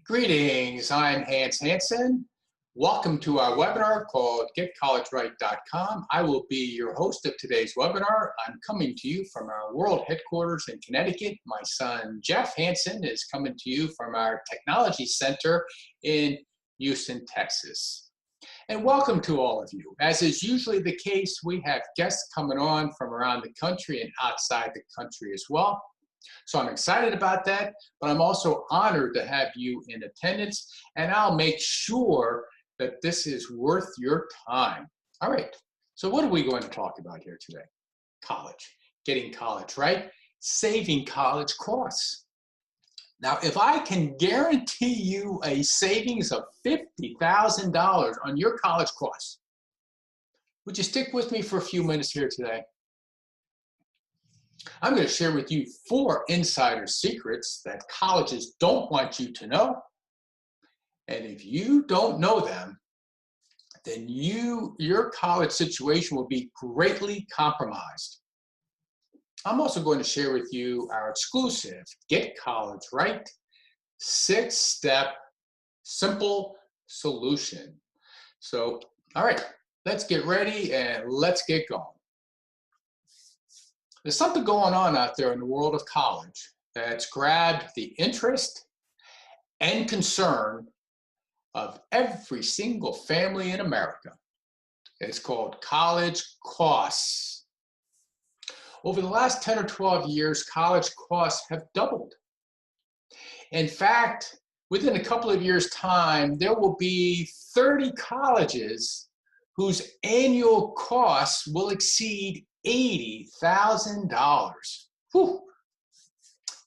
Greetings, I'm Hans Hansen. Welcome to our webinar called GetCollegeRight.com. I will be your host of today's webinar. I'm coming to you from our world headquarters in Connecticut. My son Jeff Hansen is coming to you from our technology center in Houston, Texas. And welcome to all of you. As is usually the case, we have guests coming on from around the country and outside the country as well. So I'm excited about that, but I'm also honored to have you in attendance, and I'll make sure that this is worth your time. All right, so what are we going to talk about here today? College, getting college right, saving college costs. Now, if I can guarantee you a savings of $50,000 on your college costs, would you stick with me for a few minutes here today? I'm going to share with you 4 insider secrets that colleges don't want you to know. And if you don't know them, then your college situation will be greatly compromised. I'm also going to share with you our exclusive Get College Right 6-step simple solution. So, all right, let's get ready and let's get going. There's something going on out there in the world of college that's grabbed the interest and concern of every single family in America. It's called college costs. Over the last 10 or 12 years, college costs have doubled. In fact, within a couple of years' time, there will be 30 colleges whose annual costs will exceed $80,000. Whew.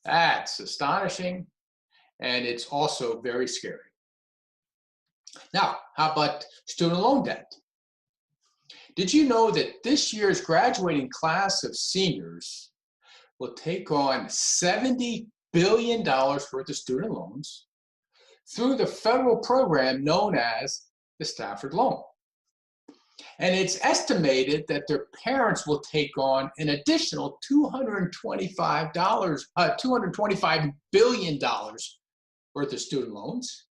That's astonishing, and it's also very scary. Now, how about student loan debt? Did you know that this year's graduating class of seniors will take on $70 billion worth of student loans through the federal program known as the Stafford Loan? And it's estimated that their parents will take on an additional $225 billion worth of student loans,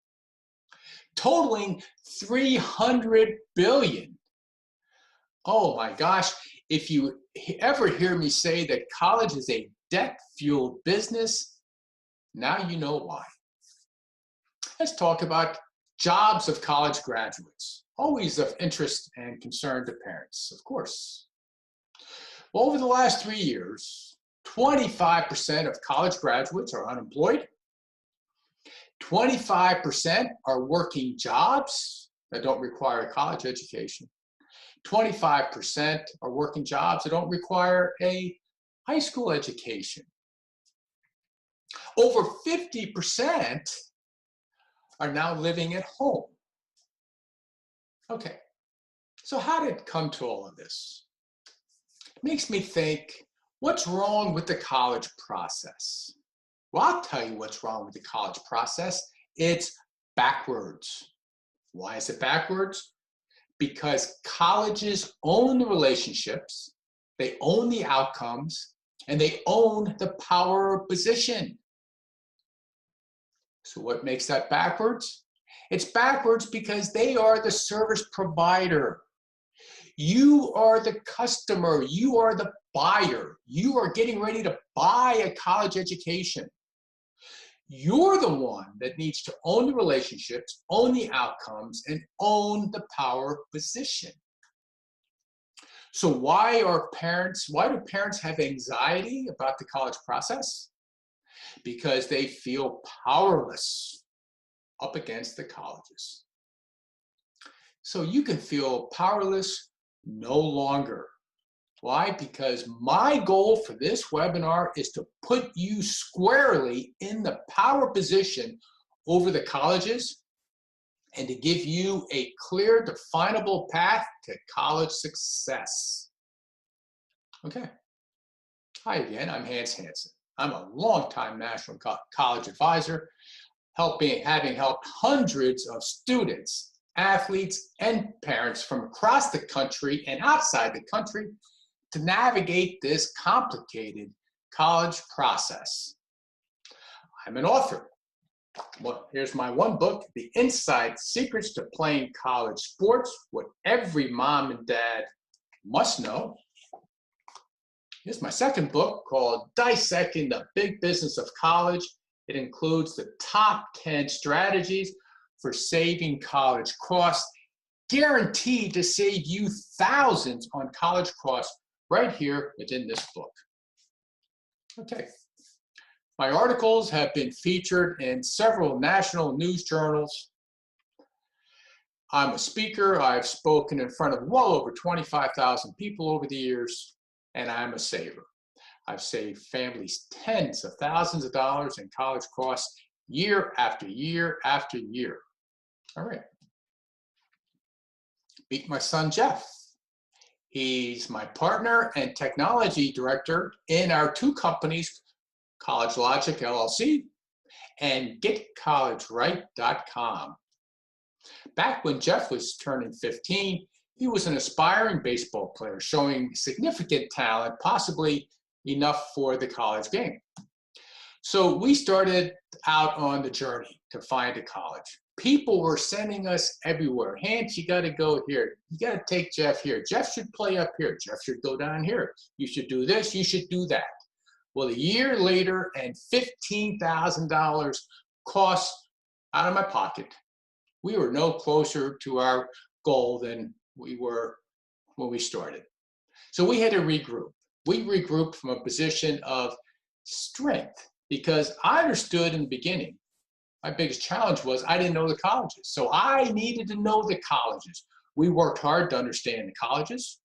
totaling $300 billion. Oh my gosh, if you ever hear me say that college is a debt-fueled business, now you know why. Let's talk about jobs of college graduates. Always of interest and concern to parents, of course. Well, over the last 3 years, 25% of college graduates are unemployed. 25% are working jobs that don't require a college education. 25% are working jobs that don't require a high school education. Over 50% are now living at home. Okay, so how did it come to all of this? It makes me think, what's wrong with the college process? Well, I'll tell you what's wrong with the college process. It's backwards. Why is it backwards? Because colleges own the relationships, they own the outcomes, and they own the power of position. So what makes that backwards? It's backwards because they are the service provider. You are the customer. You are the buyer. You are getting ready to buy a college education. You're the one that needs to own the relationships, own the outcomes, and own the power position. So why do parents have anxiety about the college process? Because they feel powerless up against the colleges. So you can feel powerless no longer. Why? Because my goal for this webinar is to put you squarely in the power position over the colleges and to give you a clear, definable path to college success. Okay. Hi again, I'm Hans Hansen. I'm a longtime National College Advisor, having helped hundreds of students, athletes, and parents from across the country and outside the country to navigate this complicated college process. I'm an author. Well, here's my one book, The Inside Secrets to Playing College Sports, what every mom and dad must know. Here's my second book called Dissecting the Big Business of College. It includes the top 10 strategies for saving college costs, guaranteed to save you thousands on college costs right here within this book. Okay. My articles have been featured in several national news journals. I'm a speaker. I've spoken in front of well over 25,000 people over the years, and I'm a saver. I've saved families tens of thousands of dollars in college costs year after year after year. All right. Meet my son, Jeff. He's my partner and technology director in our two companies, College Logic LLC and GetCollegeRight.com. Back when Jeff was turning 15, he was an aspiring baseball player showing significant talent, possibly enough for the college game. So we started out on the journey to find a college. People were sending us everywhere. Hans, you got to go here. You got to take Jeff here. Jeff should play up here. Jeff should go down here. You should do this. You should do that. Well, a year later and $15,000 costs out of my pocket, we were no closer to our goal than we were when we started. So we had to regroup. We regrouped from a position of strength because I understood in the beginning, my biggest challenge was I didn't know the colleges. So I needed to know the colleges. We worked hard to understand the colleges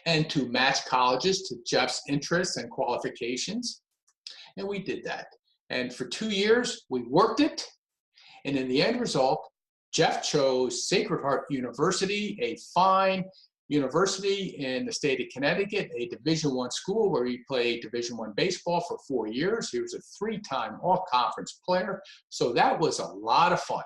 and to match colleges to Jeff's interests and qualifications. And we did that. And for 2 years, we worked it. And in the end result, Jeff chose Sacred Heart University, a fine university in the state of Connecticut, a Division I school where he played Division I baseball for 4 years. He was a 3-time all-conference player. So that was a lot of fun.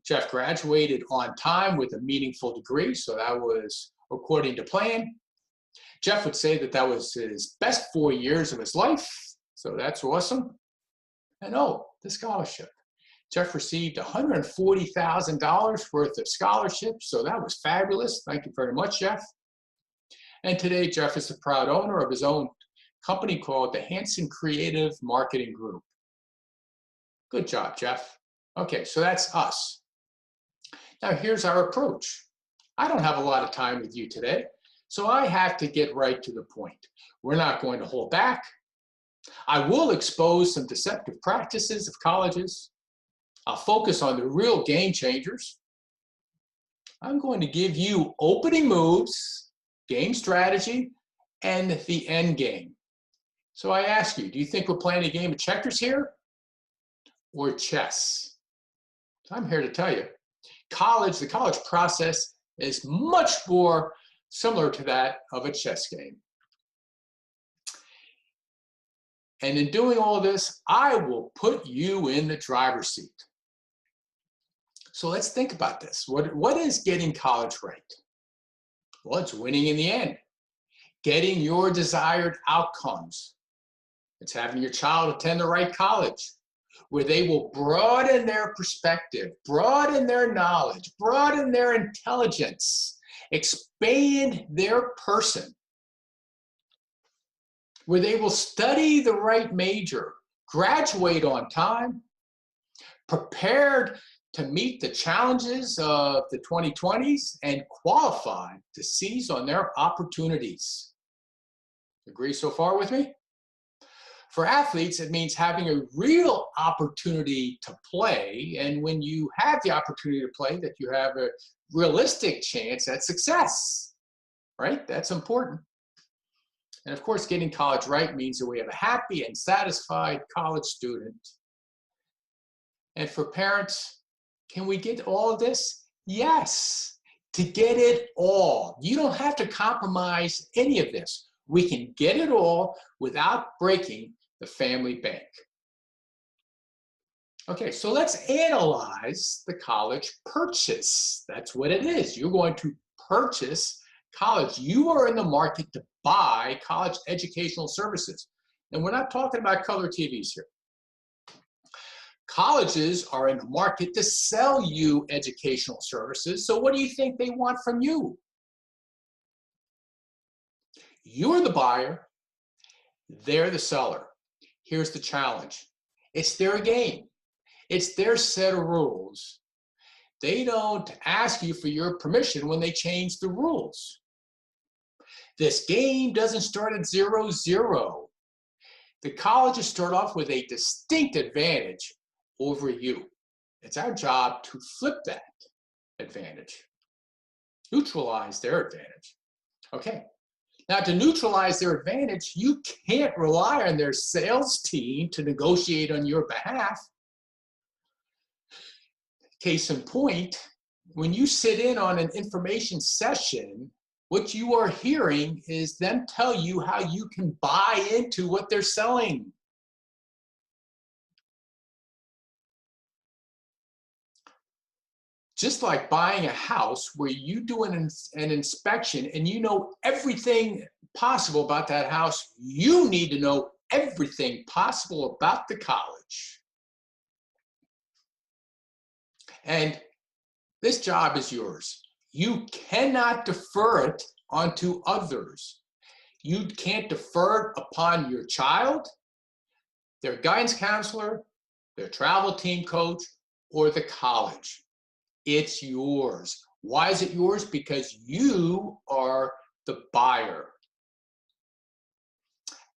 Jeff graduated on time with a meaningful degree. So that was according to plan. Jeff would say that that was his best 4 years of his life. So that's awesome. And oh, the scholarship. Jeff received $140,000 worth of scholarships, so that was fabulous. Thank you very much, Jeff. And today, Jeff is the proud owner of his own company called the Hanson Creative Marketing Group. Good job, Jeff. Okay, so that's us. Now, here's our approach. I don't have a lot of time with you today, so I have to get right to the point. We're not going to hold back. I will expose some deceptive practices of colleges. I'll focus on the real game changers. I'm going to give you opening moves, game strategy, and the end game. So I ask you, do you think we're playing a game of checkers here or chess? So I'm here to tell you, the college process is much more similar to that of a chess game. And in doing all this, I will put you in the driver's seat. So let's think about this. What is getting college right? Well, it's winning in the end. Getting your desired outcomes. It's having your child attend the right college, where they will broaden their perspective, broaden their knowledge, broaden their intelligence, expand their person, where they will study the right major, graduate on time, prepared to meet the challenges of the 2020s, and qualify to seize on their opportunities. Agree so far with me? For athletes, it means having a real opportunity to play, and when you have the opportunity to play, that you have a realistic chance at success, right? That's important. And of course, getting college right means that we have a happy and satisfied college student. And for parents, can we get all of this? Yes, to get it all. You don't have to compromise any of this. We can get it all without breaking the family bank. Okay, so let's analyze the college purchase. That's what it is. You're going to purchase college. You are in the market to buy college educational services. And we're not talking about color TVs here. Colleges are in the market to sell you educational services. So what do you think they want from you? You're the buyer, they're the seller. Here's the challenge. It's their game. It's their set of rules. They don't ask you for your permission when they change the rules. This game doesn't start at 0-0. The colleges start off with a distinct advantage over you. It's our job to flip that advantage, neutralize their advantage. Okay, now to neutralize their advantage, you can't rely on their sales team to negotiate on your behalf. Case in point, when you sit in on an information session, what you are hearing is them tell you how you can buy into what they're selling. Just like buying a house where you do an inspection and you know everything possible about that house, you need to know everything possible about the college. And this job is yours. You cannot defer it onto others. You can't defer it upon your child, their guidance counselor, their travel team coach, or the college. It's yours. Why is it yours? Because you are the buyer.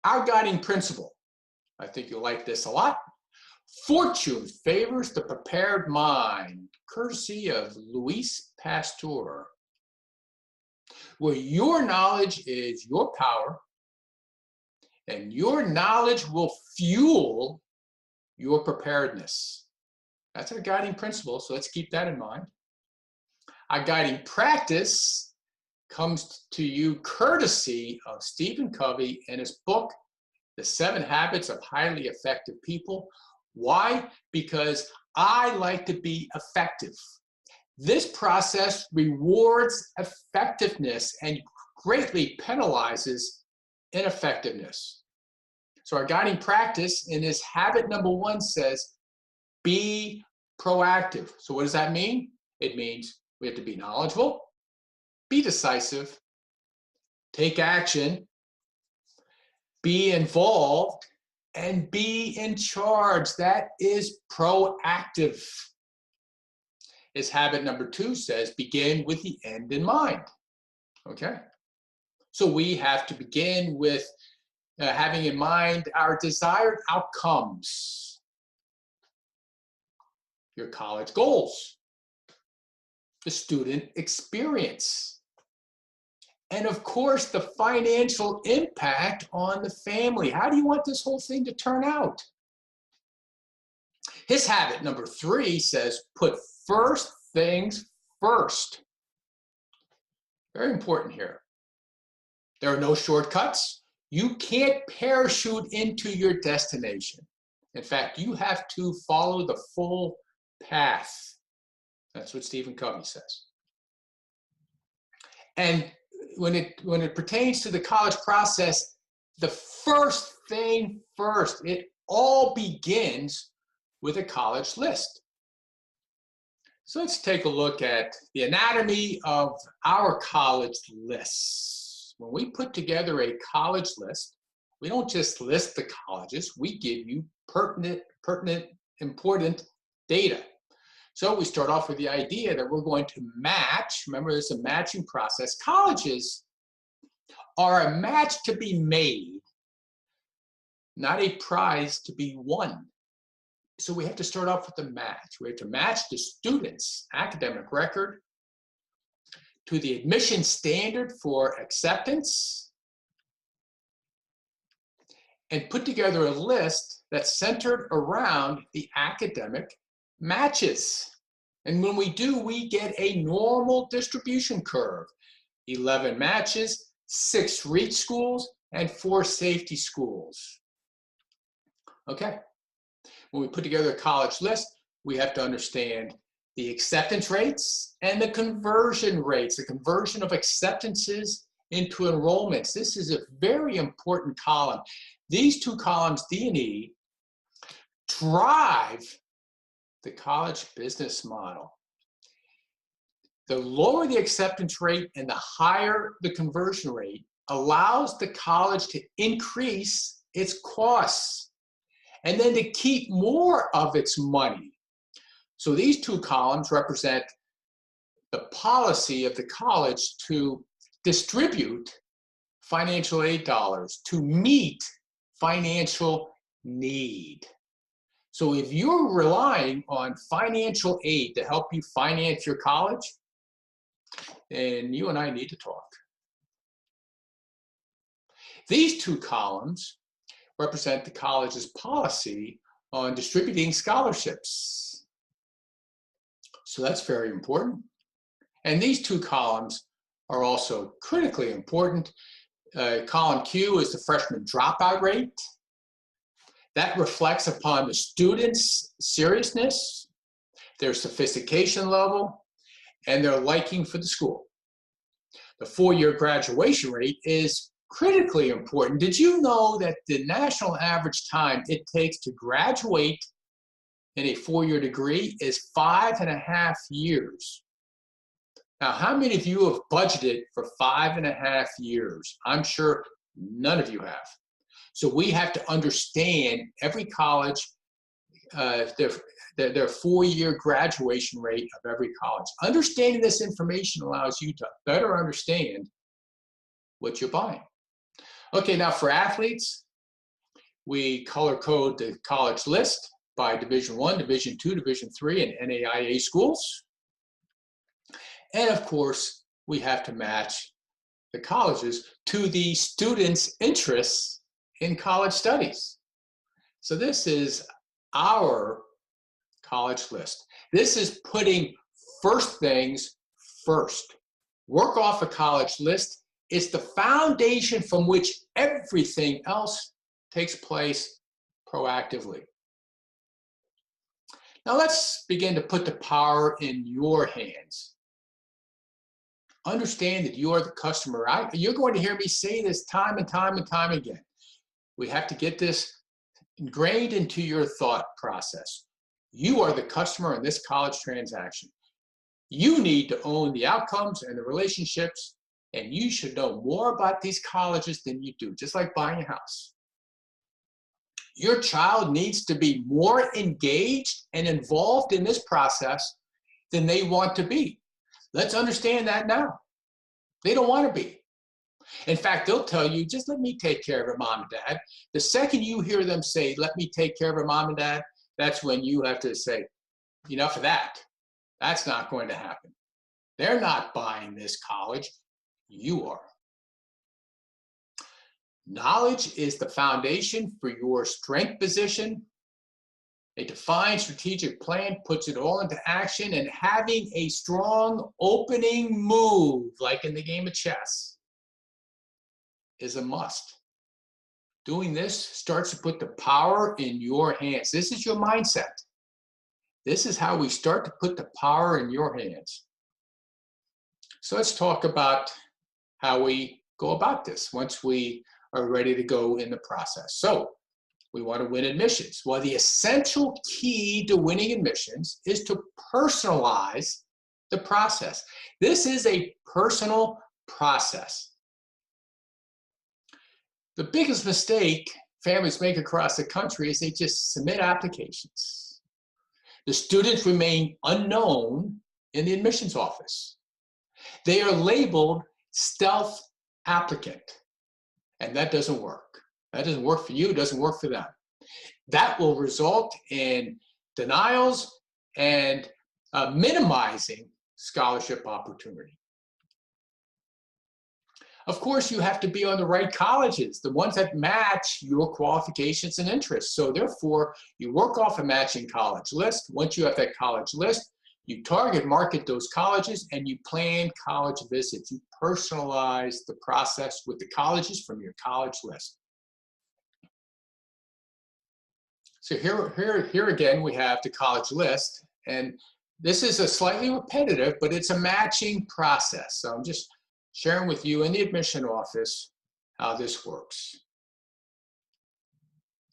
Our guiding principle, I think you'll like this a lot. Fortune favors the prepared mind, courtesy of Louis Pasteur. Where your knowledge is your power, and your knowledge will fuel your preparedness. That's our guiding principle, so let's keep that in mind. Our guiding practice comes to you courtesy of Stephen Covey and his book, The 7 Habits of Highly Effective People. Why? Because I like to be effective. This process rewards effectiveness and greatly penalizes ineffectiveness. So our guiding practice in this habit number 1 says, be proactive. So what does that mean? It means we have to be knowledgeable, be decisive, take action, be involved, and be in charge. That is proactive. As habit number 2 says, begin with the end in mind. Okay? So we have to begin with having in mind our desired outcomes. Your college goals, the student experience, and of course, the financial impact on the family. How do you want this whole thing to turn out? His habit number 3 says, put first things first. Very important here. There are no shortcuts. You can't parachute into your destination. In fact, you have to follow the full path. That's what Stephen Covey says. And when it pertains to the college process, the first thing first, it all begins with a college list. So let's take a look at the anatomy of our college lists. When we put together a college list, we don't just list the colleges, we give you pertinent, important data. So we start off with the idea that we're going to match. Remember, there's a matching process. Colleges are a match to be made, not a prize to be won. So we have to start off with a match. We have to match the student's academic record to the admission standard for acceptance and put together a list that's centered around the academic matches. And when we do, we get a normal distribution curve. 11 matches, 6 reach schools, and 4 safety schools. Okay. When we put together a college list, we have to understand the acceptance rates and the conversion rates, the conversion of acceptances into enrollments. This is a very important column. These 2 columns, D and E, drive the college business model. The lower the acceptance rate and the higher the conversion rate allows the college to increase its costs and then to keep more of its money. So these two columns represent the policy of the college to distribute financial aid dollars to meet financial need. So if you're relying on financial aid to help you finance your college, then you and I need to talk. These two columns represent the college's policy on distributing scholarships. So that's very important. And these two columns are also critically important. Column Q is the freshman dropout rate. That reflects upon the students' seriousness, their sophistication level, and their liking for the school. The four-year graduation rate is critically important. Did you know that the national average time it takes to graduate in a four-year degree is 5.5 years? Now, how many of you have budgeted for 5.5 years? I'm sure none of you have. So we have to understand every college, their four-year graduation rate of every college. Understanding this information allows you to better understand what you're buying. Okay, now for athletes, we color code the college list by Division I, Division II, Division III, and NAIA schools. And of course, we have to match the colleges to the students' interests in college studies. So this is our college list. This is putting first things first. Work off a college list is the foundation from which everything else takes place proactively. Now let's begin to put the power in your hands. Understand that you are the customer. You're going to hear me say this time and time and time again. We have to get this ingrained into your thought process. You are the customer in this college transaction. You need to own the outcomes and the relationships, and you should know more about these colleges than you do, just like buying a house. Your child needs to be more engaged and involved in this process than they want to be. Let's understand that now. They don't want to be. In fact, they'll tell you, just let me take care of it, mom and dad. The second you hear them say, let me take care of it, mom and dad, that's when you have to say, enough of that. That's not going to happen. They're not buying this college. You are. Knowledge is the foundation for your strength position. A defined strategic plan puts it all into action, and having a strong opening move, like in the game of chess, is a must. Doing this starts to put the power in your hands. This is your mindset. This is how we start to put the power in your hands. So let's talk about how we go about this once we are ready to go in the process. So we want to win admissions. Well, the essential key to winning admissions is to personalize the process. This is a personal process. The biggest mistake families make across the country is they just submit applications. The students remain unknown in the admissions office. They are labeled stealth applicant, and that doesn't work. That doesn't work for you, it doesn't work for them. That will result in denials and minimizing scholarship opportunity. Of course, you have to be on the right colleges, the ones that match your qualifications and interests. So therefore, you work off a matching college list. Once you have that college list, you target market those colleges and you plan college visits. You personalize the process with the colleges from your college list. So here again, we have the college list, and this is a slightly repetitive, but it's a matching process. So I'm just sharing with you in the admission office how this works.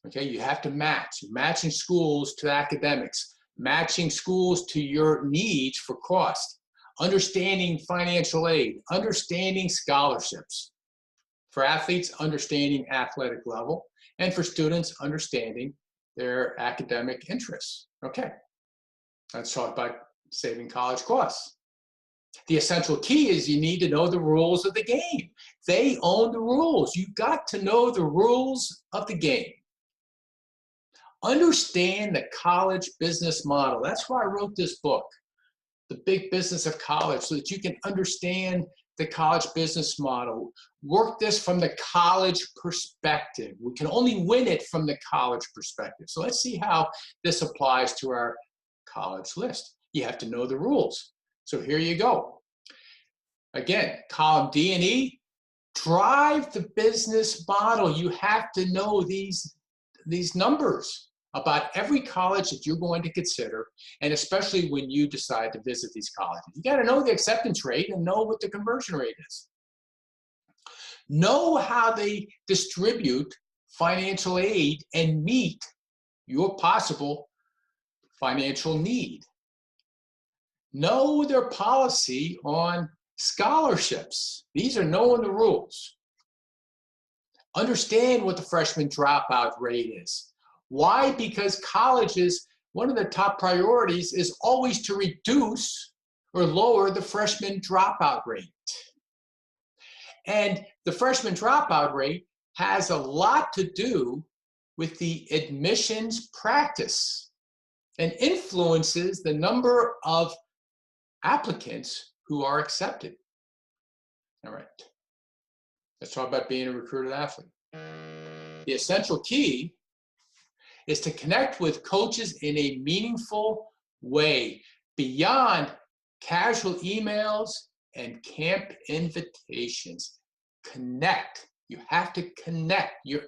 Okay, you have to match, matching schools to academics, matching schools to your needs for cost, understanding financial aid, understanding scholarships. For athletes, understanding athletic level, and for students, understanding their academic interests. Okay, let's talk about saving college costs. The essential key is you need to know the rules of the game. They own the rules. You've got to know the rules of the game. Understand the college business model. That's why I wrote this book, The Big Business of College, so that you can understand the college business model. Work this from the college perspective. We can only win it from the college perspective. So let's see how this applies to our college list. You have to know the rules. So here you go. Again, column D and E, drive the business model. You have to know these numbers about every college that you're going to consider, and especially when you decide to visit these colleges. You got to know the acceptance rate and know what the conversion rate is. Know how they distribute financial aid and meet your possible financial need. Know their policy on scholarships. These are knowing the rules. Understand what the freshman dropout rate is. Why? Because colleges, one of their top priorities is always to reduce or lower the freshman dropout rate. And the freshman dropout rate has a lot to do with the admissions practice and influences the number of applicants who are accepted. All right, let's talk about being a recruited athlete. The essential key is to connect with coaches in a meaningful way beyond casual emails and camp invitations. Connect. You have to connect. Your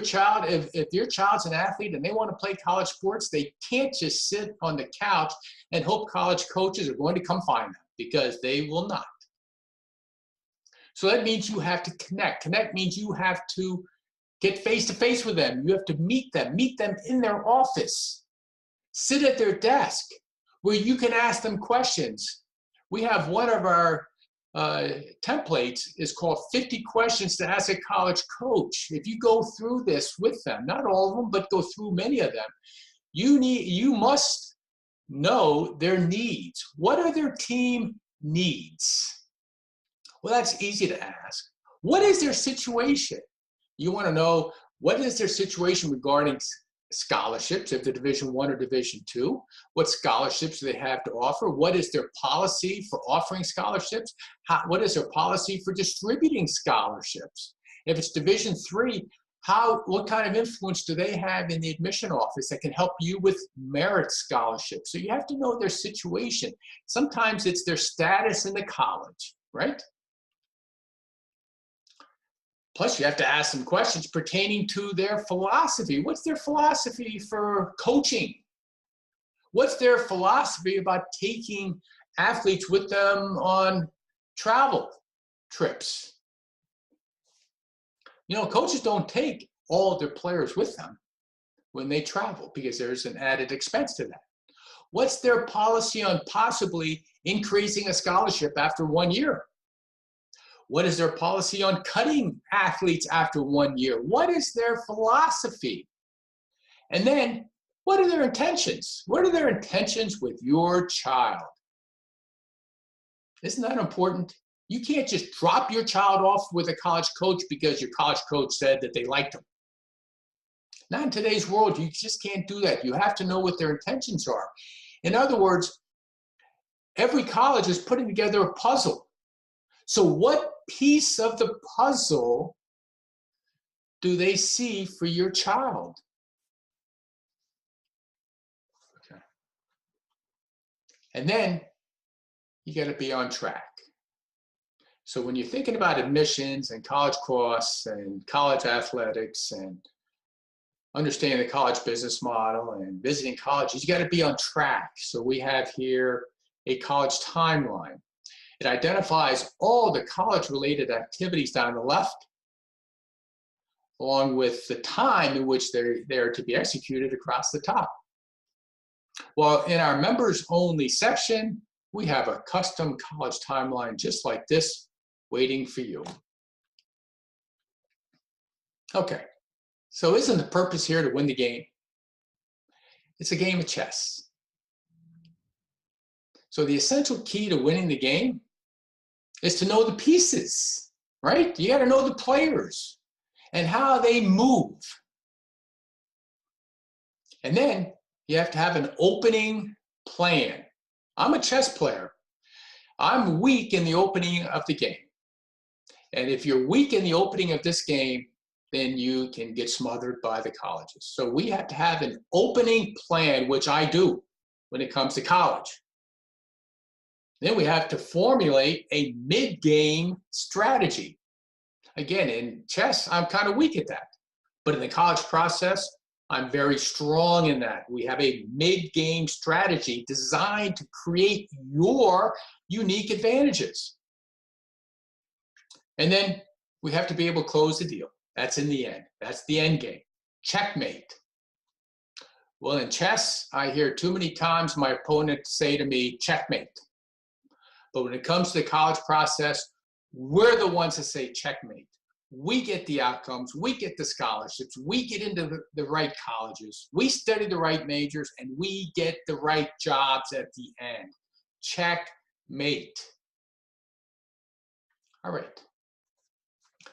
child, if your child's an athlete and they want to play college sports, they can't just sit on the couch and hope college coaches are going to come find them, because they will not. So that means you have to connect. Connect means you have to get face-to-face with them. You have to meet them in their office. Sit at their desk where you can ask them questions. We have one of our templates is called 50 Questions to Ask a College Coach. If you go through this with them, not all of them, but go through many of them, you must know their needs. What are their team needs? Well, that's easy to ask. What is their situation? You want to know what is their situation regarding scholarships, if they're Division I or Division II. What scholarships do they have to offer? What is their policy for offering scholarships? What is their policy for distributing scholarships? If it's Division III, what kind of influence do they have in the admission office that can help you with merit scholarships? So you have to know their situation. Sometimes it's their status in the college, right? Plus, you have to ask some questions pertaining to their philosophy. What's their philosophy for coaching? What's their philosophy about taking athletes with them on travel trips? You know, coaches don't take all of their players with them when they travel because there's an added expense to that. What's their policy on possibly increasing a scholarship after 1 year? What is their policy on cutting athletes after 1 year? What is their philosophy? And then, what are their intentions? What are their intentions with your child? Isn't that important? You can't just drop your child off with a college coach because your college coach said that they liked them. Not in today's world. You just can't do that. You have to know what their intentions are. In other words, every college is putting together a puzzle. So what piece of the puzzle do they see for your child? Okay. And then you got to be on track. So when you're thinking about admissions and college costs and college athletics and understanding the college business model and visiting colleges, you got to be on track. So we have here a college timeline. It identifies all the college-related activities down the left, along with the time in which they're to be executed across the top. Well, in our members only section, we have a custom college timeline just like this waiting for you. Okay, so isn't the purpose here to win the game? It's a game of chess. So the essential key to winning the game is to know the pieces, right? You got to know the players and how they move. And then you have to have an opening plan. I'm a chess player. I'm weak in the opening of the game. And if you're weak in the opening of this game, then you can get smothered by the colleges. So we have to have an opening plan, which I do when it comes to college. Then we have to formulate a mid-game strategy. Again, in chess, I'm kind of weak at that. But in the college process, I'm very strong in that. We have a mid-game strategy designed to create your unique advantages. And then we have to be able to close the deal. That's in the end. That's the end game. Checkmate. Well, in chess, I hear too many times my opponent say to me, checkmate. But when it comes to the college process, we're the ones that say checkmate. We get the outcomes, we get the scholarships, we get into the right colleges, we study the right majors, and we get the right jobs at the end. Checkmate. All right.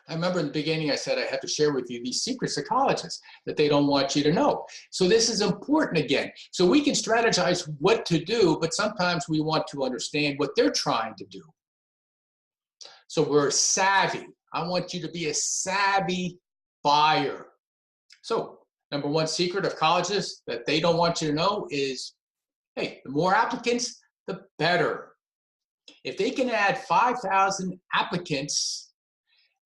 I remember in the beginning I said I had to share with you these secrets of colleges that they don't want you to know. So this is important again. So we can strategize what to do, but sometimes we want to understand what they're trying to do. So we're savvy. I want you to be a savvy buyer. So number one secret of colleges that they don't want you to know is, hey, the more applicants, the better. If they can add 5,000 applicants,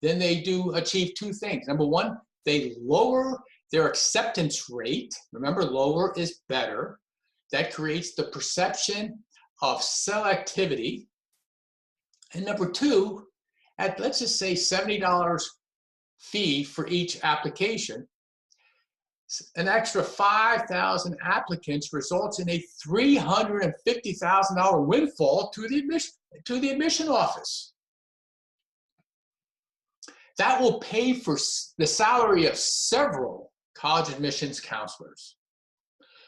then they do achieve two things. Number one, they lower their acceptance rate. Remember, lower is better. That creates the perception of selectivity. And number two, at let's just say $70 fee for each application, an extra 5,000 applicants results in a $350,000 windfall to the admission office. That will pay for the salary of several college admissions counselors.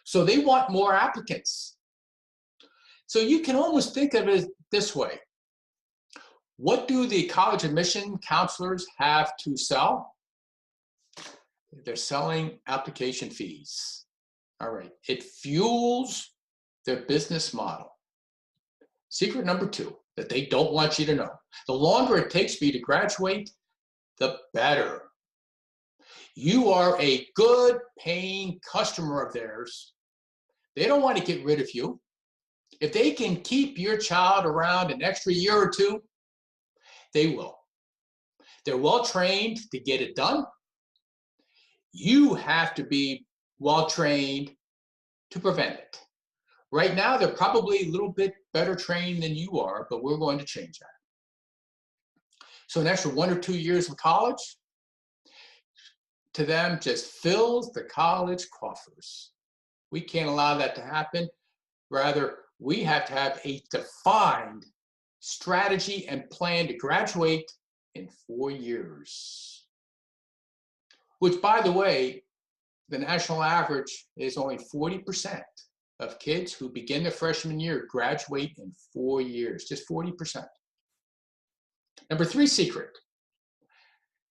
So they want more applicants. So you can almost think of it this way. What do the college admission counselors have to sell? They're selling application fees. All right. It fuels their business model. Secret number two that they don't want you to know. The longer it takes for you to graduate, the better. You are a good paying customer of theirs. They don't want to get rid of you. If they can keep your child around an extra year or two, they will. They're well trained to get it done. You have to be well trained to prevent it. Right now, they're probably a little bit better trained than you are, but we're going to change that. So an extra 1 or 2 years of college, to them, just fills the college coffers. We can't allow that to happen. Rather, we have to have a defined strategy and plan to graduate in 4 years. Which, by the way, the national average is only 40% of kids who begin their freshman year graduate in 4 years, just 40%. Number three secret.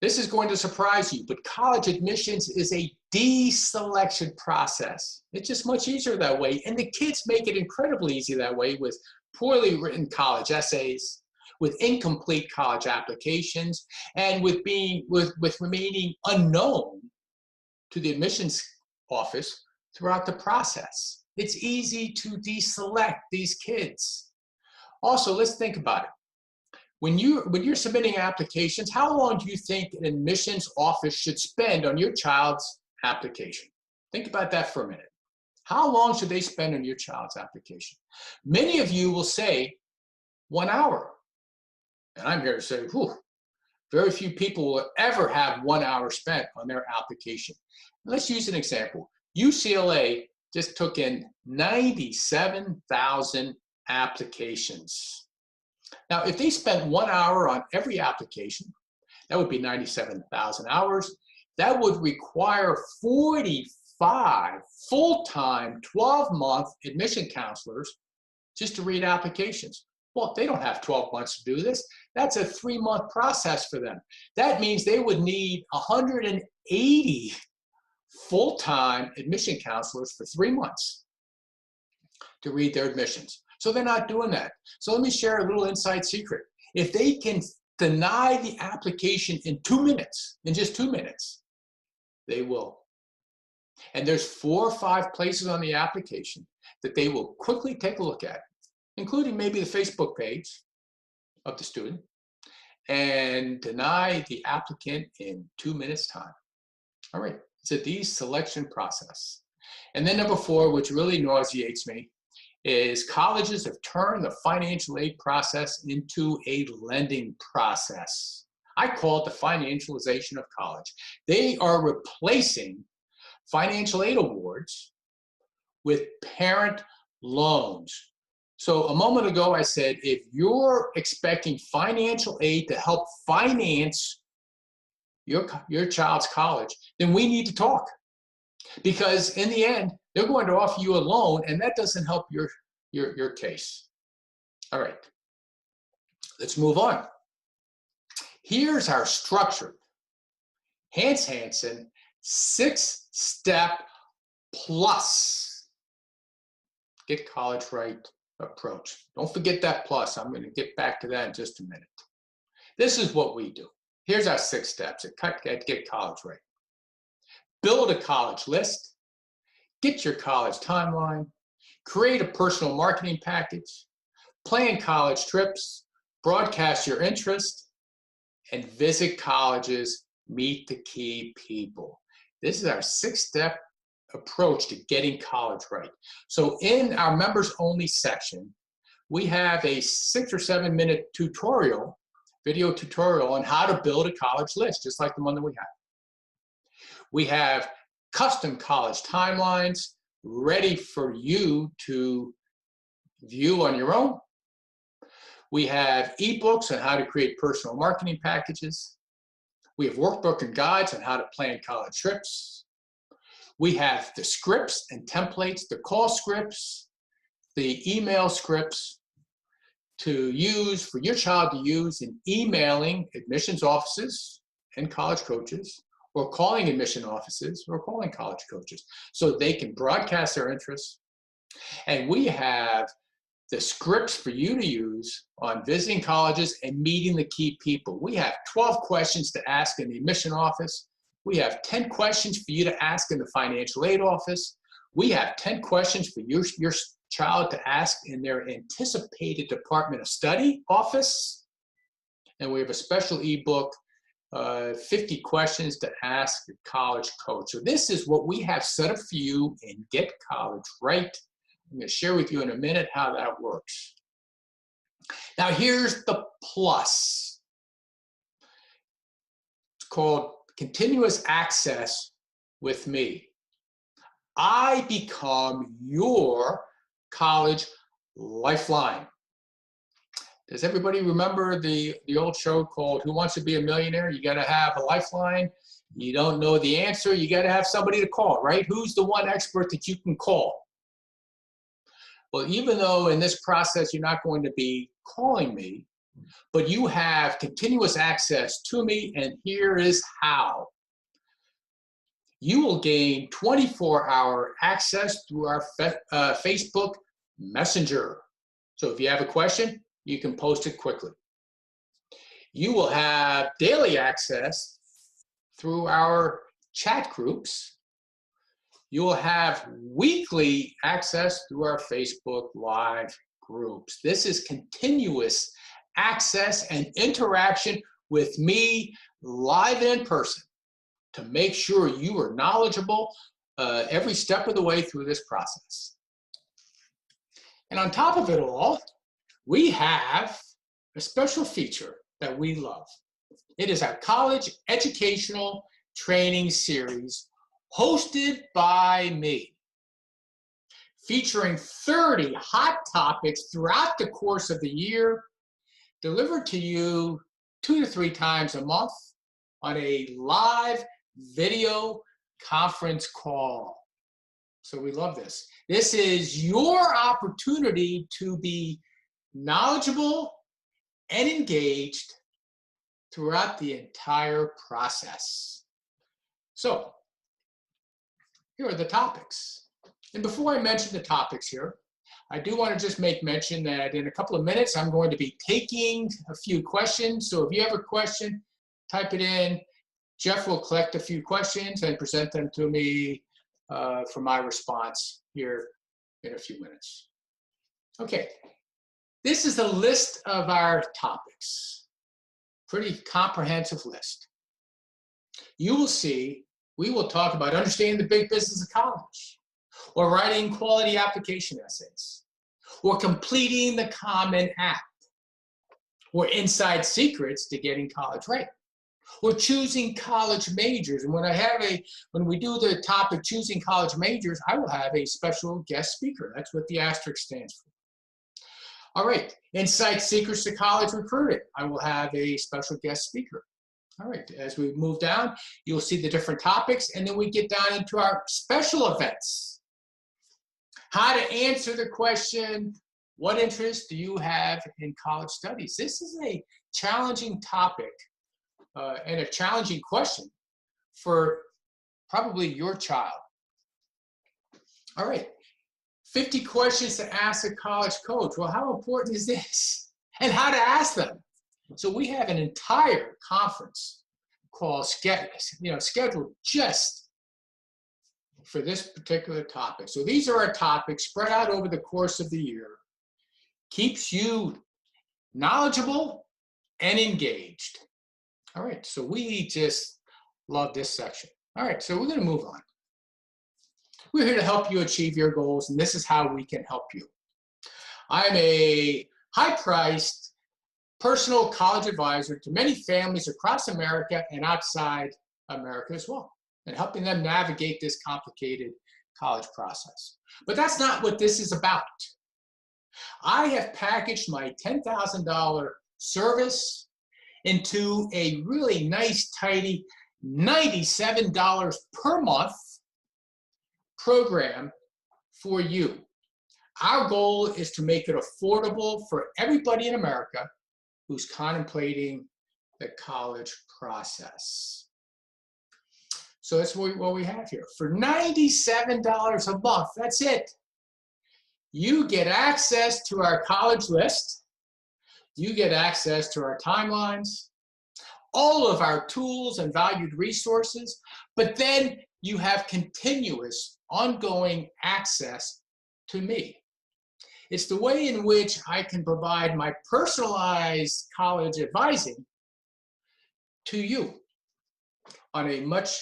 This is going to surprise you, but college admissions is a deselection process. It's just much easier that way, and the kids make it incredibly easy that way with poorly written college essays, with incomplete college applications, and with remaining unknown to the admissions office throughout the process. It's easy to deselect these kids. Also, let's think about it. When you're submitting applications, how long do you think an admissions office should spend on your child's application? Think about that for a minute. How long should they spend on your child's application? Many of you will say 1 hour. And I'm here to say, whew, very few people will ever have 1 hour spent on their application. Let's use an example. UCLA just took in 97,000 applications. Now, if they spent 1 hour on every application, that would be 97,000 hours. That would require 45 full-time, 12-month admission counselors just to read applications. Well, they don't have 12 months to do this. That's a 3-month process for them. That means they would need 180 full-time admission counselors for 3 months to read their admissions. So they're not doing that. So let me share a little inside secret. If they can deny the application in 2 minutes, in just 2 minutes, they will. And there's 4 or 5 places on the application that they will quickly take a look at, including maybe the Facebook page of the student, and deny the applicant in 2 minutes time. All right, it's a deselection process. And then number 4, which really nauseates me, is colleges have turned the financial aid process into a lending process. I call it the financialization of college. They are replacing financial aid awards with parent loans. So a moment ago I said, if you're expecting financial aid to help finance your child's college, then we need to talk. Because in the end, they're going to offer you a loan, and that doesn't help your case. All right, let's move on. Here's our structured Hansen 6-step plus get college right approach. Don't forget that plus. I'm going to get back to that in just a minute. This is what we do. Here's our 6 steps at Get College Right. Build a college list, get your college timeline, create a personal marketing package, plan college trips, broadcast your interest, and visit colleges, meet the key people. This is our 6-step approach to getting college right. So in our members only section, we have a 6 or 7 minute tutorial, video tutorial on how to build a college list, just like the one that we have. We have custom college timelines ready for you to view on your own. We have ebooks on how to create personal marketing packages. We have workbook and guides on how to plan college trips. We have the scripts and templates, the call scripts, the email scripts to use for your child to use in emailing admissions offices and college coaches, or calling admission offices, or calling college coaches, so they can broadcast their interests. And we have the scripts for you to use on visiting colleges and meeting the key people. We have 12 questions to ask in the admission office. We have 10 questions for you to ask in the financial aid office. We have 10 questions for your child to ask in their anticipated Department of Study office. And we have a special ebook, 50 questions to ask a college coach. So this is what we have set up for you in Get College Right. I'm going to share with you in a minute how that works. Now here's the plus. It's called continuous access with me. I become your college lifeline. Does everybody remember the old show called Who Wants to Be a Millionaire? You got to have a lifeline. You don't know the answer, you got to have somebody to call, right? Who's the one expert that you can call? Well, even though in this process you're not going to be calling me, but you have continuous access to me, and here is how. You will gain 24-hour access through our Facebook Messenger. So if you have a question, you can post it quickly. You will have daily access through our chat groups. You will have weekly access through our Facebook Live groups. This is continuous access and interaction with me live and in person to make sure you are knowledgeable every step of the way through this process. And on top of it all, we have a special feature that we love. It is our college educational training series hosted by me. featuring 30 hot topics throughout the course of the year, delivered to you 2 to 3 times a month on a live video conference call. So we love this. This is your opportunity to be knowledgeable and engaged throughout the entire process. So here are the topics. And before I mention the topics here, I do want to just make mention that in a couple of minutes, I'm going to be taking a few questions. So if you have a question, type it in. Jeff will collect a few questions and present them to me for my response here in a few minutes. Okay, this is a list of our topics. Pretty comprehensive list. You will see, we will talk about understanding the big business of college, or writing quality application essays, or completing the Common App, or inside secrets to getting college right, or choosing college majors. And when we do the topic choosing college majors, I will have a special guest speaker. That's what the asterisk stands for. All right, inside secrets to college recruiting, I will have a special guest speaker. All right, as we move down, you'll see the different topics, and then we get down into our special events. How to answer the question, what interest do you have in college studies? This is a challenging topic and a challenging question for probably your child. All right, 50 questions to ask a college coach. Well, how important is this? And how to ask them. So we have an entire conference called scheduled just for this particular topic. So these are our topics spread out over the course of the year. Keeps you knowledgeable and engaged. All right, so we just love this section. All right, so we're going to move on. We're here to help you achieve your goals, and this is how we can help you. I'm a high-priced personal college advisor to many families across America and outside America as well, and helping them navigate this complicated college process. But that's not what this is about. I have packaged my $10,000 service into a really nice, tidy $97 per month program for you. Our goal is to make it affordable for everybody in America who's contemplating the college process. So that's what we have here. For $97 a month, that's it. You get access to our college list. You get access to our timelines, all of our tools and valued resources, but then you have continuous, ongoing access to me. It's the way in which I can provide my personalized college advising to you on a much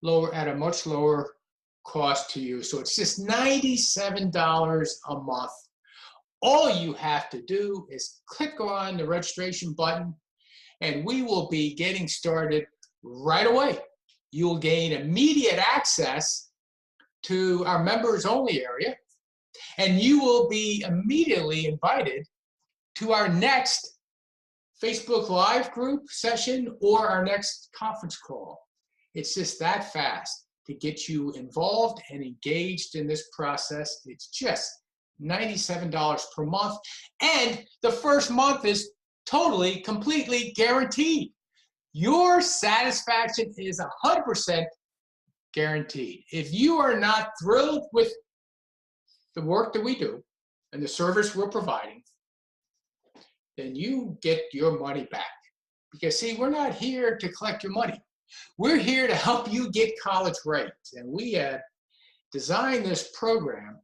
lower cost to you. So it's just $97 a month. All you have to do is click on the registration button, and we will be getting started right away. You'll gain immediate access to our members only area, and you will be immediately invited to our next Facebook Live group session or our next conference call. It's just that fast to get you involved and engaged in this process. It's just $97 per month, and the first month is totally, completely guaranteed. Your satisfaction is 100% guaranteed. If you are not thrilled with the work that we do and the service we're providing, then you get your money back. Because see, we're not here to collect your money. We're here to help you get college right. And we have designed this program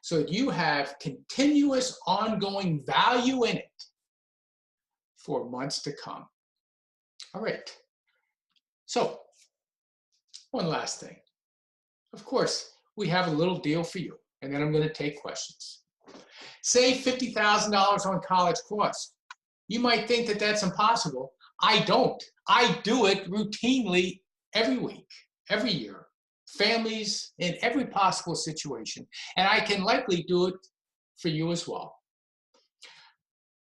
so that you have continuous, ongoing value in it for months to come. All right. So, one last thing. Of course, we have a little deal for you, and then I'm going to take questions. Save $50,000 on college costs. You might think that that's impossible. I don't. I do it routinely every week, every year, families in every possible situation, and I can likely do it for you as well.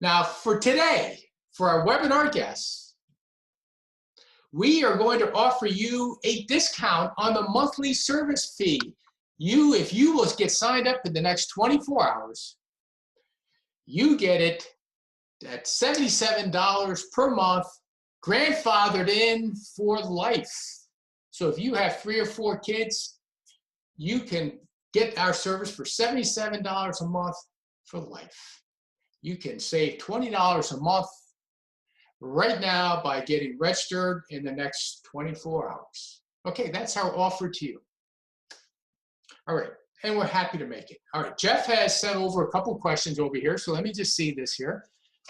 Now, for today, for our webinar guests, we are going to offer you a discount on the monthly service fee. If you will get signed up in the next 24 hours, you get it at $77 per month, grandfathered in for life. So if you have 3 or 4 kids, you can get our service for $77 a month for life. You can save $20 a month right now by getting registered in the next 24 hours. Okay, that's our offer to you. All right, and we're happy to make it. All right, Jeff has sent over a couple questions over here, so let me just see this here.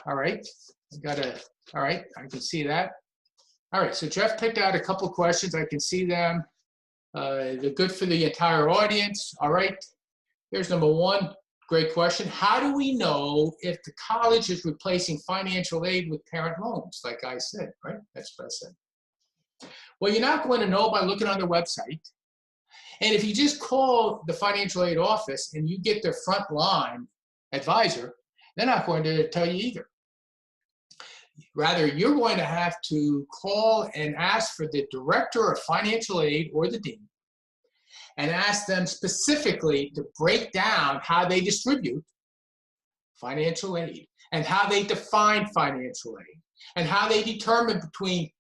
All right, all right, I can see that. All right, so Jeff picked out a couple questions. I can see them. They're good for the entire audience. All right, here's number 1. Great question. How do we know if the college is replacing financial aid with parent loans, like I said, right? That's what I said. Well, you're not going to know by looking on their website. And if you just call the financial aid office and you get their frontline advisor, they're not going to tell you either. Rather, you're going to have to call and ask for the director of financial aid or the dean and ask them specifically to break down how they distribute financial aid and how they define financial aid and how they determine between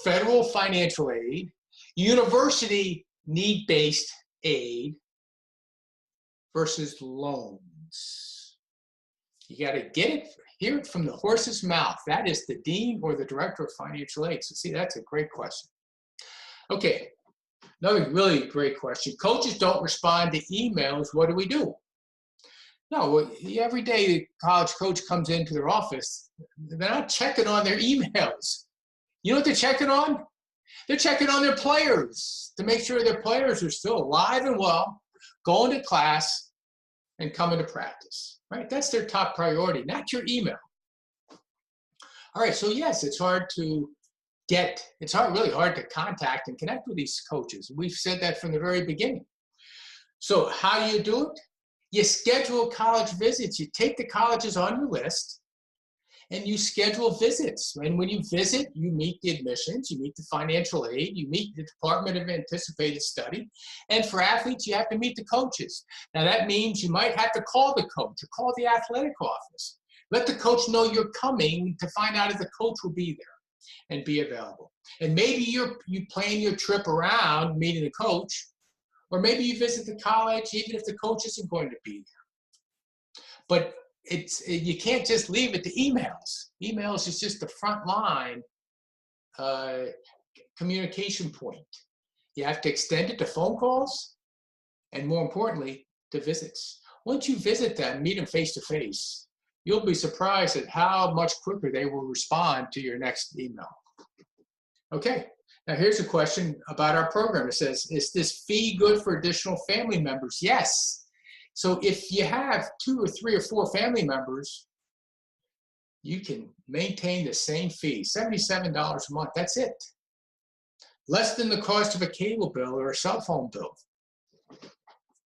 federal financial aid, university need-based aid versus loans. You got to hear it from the horse's mouth. That is the dean or the director of financial aid. So see, that's a great question. Okay, another really great question. Coaches don't respond to emails. What do we do? No, every day the college coach comes into their office, they're not checking on their emails. You know what they're checking on? They're checking on their players to make sure their players are still alive and well, going to class and coming to practice, right? That's their top priority, not your email. All right, so yes, it's really hard to contact and connect with these coaches. We've said that from the very beginning. So how do you do it? You schedule college visits. You take the colleges on your list and you schedule visits. And when you visit, you meet the admissions, you meet the financial aid, you meet the Department of Anticipated Study. And for athletes, you have to meet the coaches. Now that means you might have to call the coach or call the athletic office. Let the coach know you're coming to find out if the coach will be there and be available. And maybe you plan your trip around meeting the coach, or maybe you visit the college even if the coach isn't going to be there. But you can't just leave it to emails. Emails is just the front line communication point. You have to extend it to phone calls and, more importantly, to visits. Once you visit them, meet them face to face, you'll be surprised at how much quicker they will respond to your next email. Okay, now here's a question about our program. It says, is this fee good for additional family members? Yes. So if you have 2 or 3 or 4 family members, you can maintain the same fee, $77 a month. That's it. Less than the cost of a cable bill or a cell phone bill.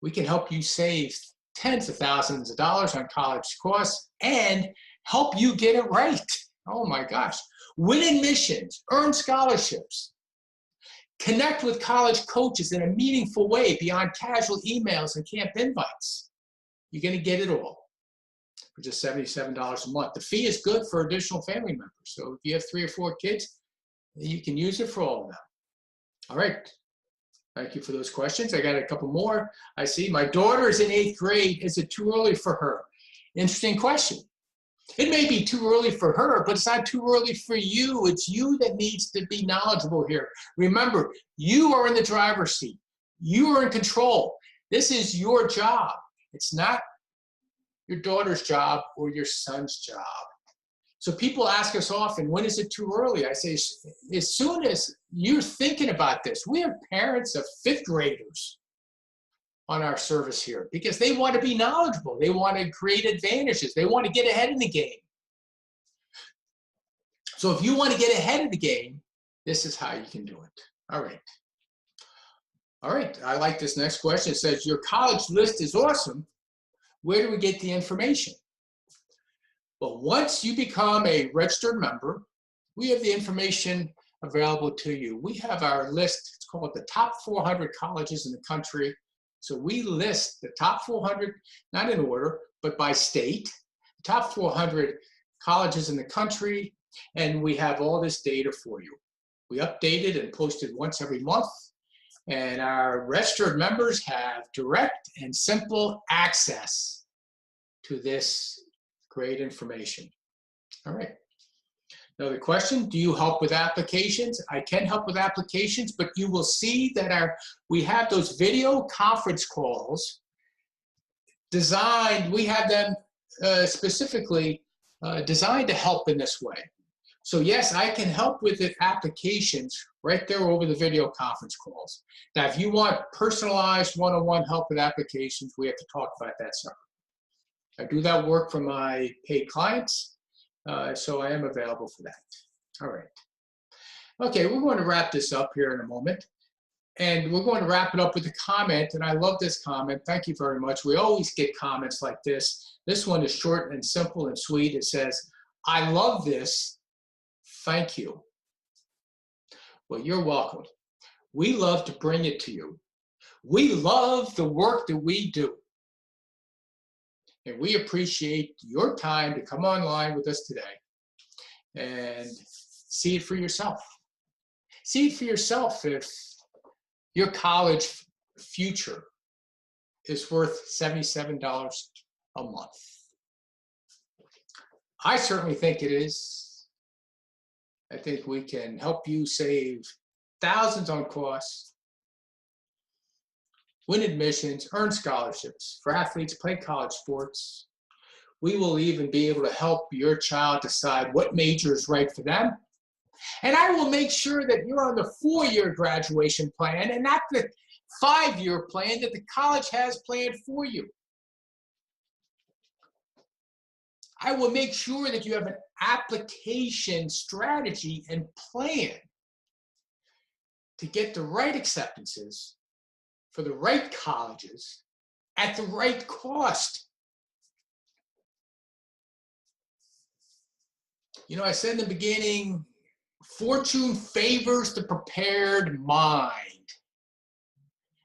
We can help you save tens of thousands of dollars on college costs and help you get it right. Oh my gosh. Win admissions, earn scholarships, connect with college coaches in a meaningful way beyond casual emails and camp invites. You're going to get it all for just $77 a month. The fee is good for additional family members. So if you have 3 or 4 kids, you can use it for all of them. All right. Thank you for those questions. I got a couple more. I see my daughter is in 8th grade. Is it too early for her? Interesting question. It may be too early for her, but it's not too early for you. It's you that needs to be knowledgeable here. Remember, you are in the driver's seat. You are in control. This is your job. It's not your daughter's job or your son's job. So people ask us often, when is it too early? I say, as soon as you're thinking about this. We have parents of 5th graders on our service here because they want to be knowledgeable. They want to create advantages. They want to get ahead in the game. So if you want to get ahead of the game, this is how you can do it. All right. All right, I like this next question. It says, your college list is awesome. Where do we get the information? Well, once you become a registered member, we have the information available to you. We have our list. It's called the top 400 colleges in the country. So we list the top 400, not in order, but by state, top 400 colleges in the country, and we have all this data for you. We update it and post it once every month, and our registered members have direct and simple access to this great information. All right. Another question, do you help with applications? I can help with applications, but you will see that we have those video conference calls designed, we have them specifically designed to help in this way. So yes, I can help with the applications right there over the video conference calls. Now, if you want personalized one-on-one help with applications, we have to talk about that separately. I do that work for my paid clients. So I am available for that. All right. Okay, we're going to wrap this up here in a moment. And we're going to wrap it up with a comment. And I love this comment. Thank you very much. We always get comments like this. This one is short and simple and sweet. It says, I love this. Thank you. Well, you're welcome. We love to bring it to you. We love the work that we do. And we appreciate your time to come online with us today and see it for yourself. See it for yourself if your college future is worth $77 a month. I certainly think it is. I think we can help you save thousands on costs, win admissions, earn scholarships for athletes, play college sports. We will even be able to help your child decide what major is right for them. And I will make sure that you're on the 4-year graduation plan and not the 5-year plan that the college has planned for you. I will make sure that you have an application strategy and plan to get the right acceptances for the right colleges at the right cost. You know, I said in the beginning, fortune favors the prepared mind.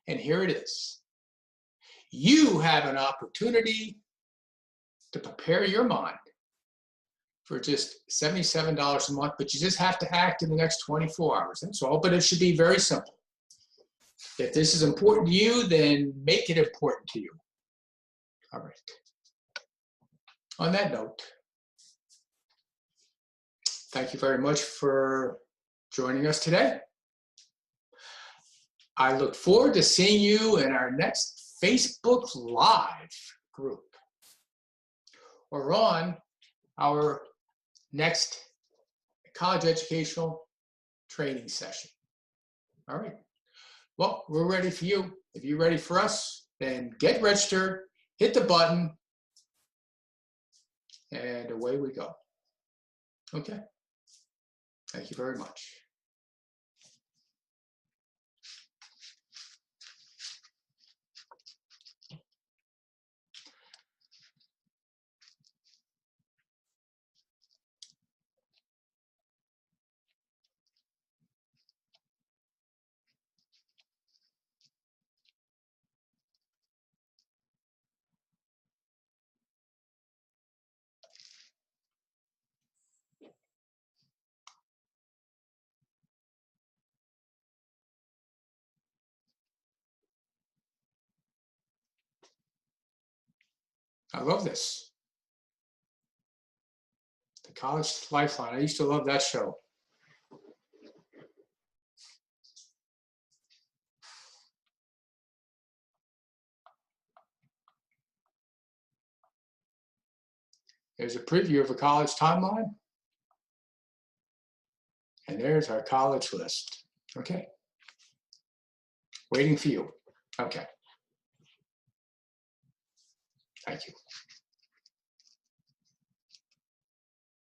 And here it is. You have an opportunity to prepare your mind for just $77 a month, but you just have to act in the next 24 hours. That's all, but it should be very simple. If this is important to you, then make it important to you. All right. On that note, thank you very much for joining us today. I look forward to seeing you in our next Facebook Live group or on our next college educational training session. All right. Well, we're ready for you. If you're ready for us, then get registered, hit the button, and away we go. Okay. Thank you very much. I love this. The College Lifeline. I used to love that show. There's a preview of a college timeline. And there's our college list. Okay. Waiting for you. Okay. Thank you.